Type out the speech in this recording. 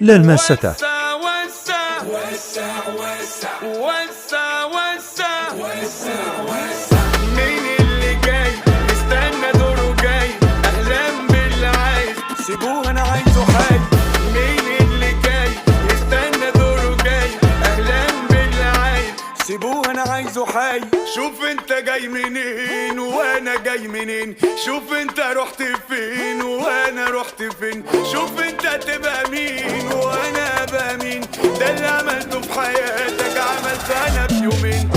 للمستة. مين اللي جاي استنى دوره جاي؟ اهلا باللي عايز سيبوه انا عايزه حي. مين اللي جاي استنى دوره جاي؟ اهلا باللي عايز سيبوه انا عايزه حي. شوف انت جاي منين وانا جاي منين، شوف انت رحت فين وانا رحت فين، شوف انت تبقى مين وانا ابقى مين. ده اللي عملته في حياتك عملته انا في يومين.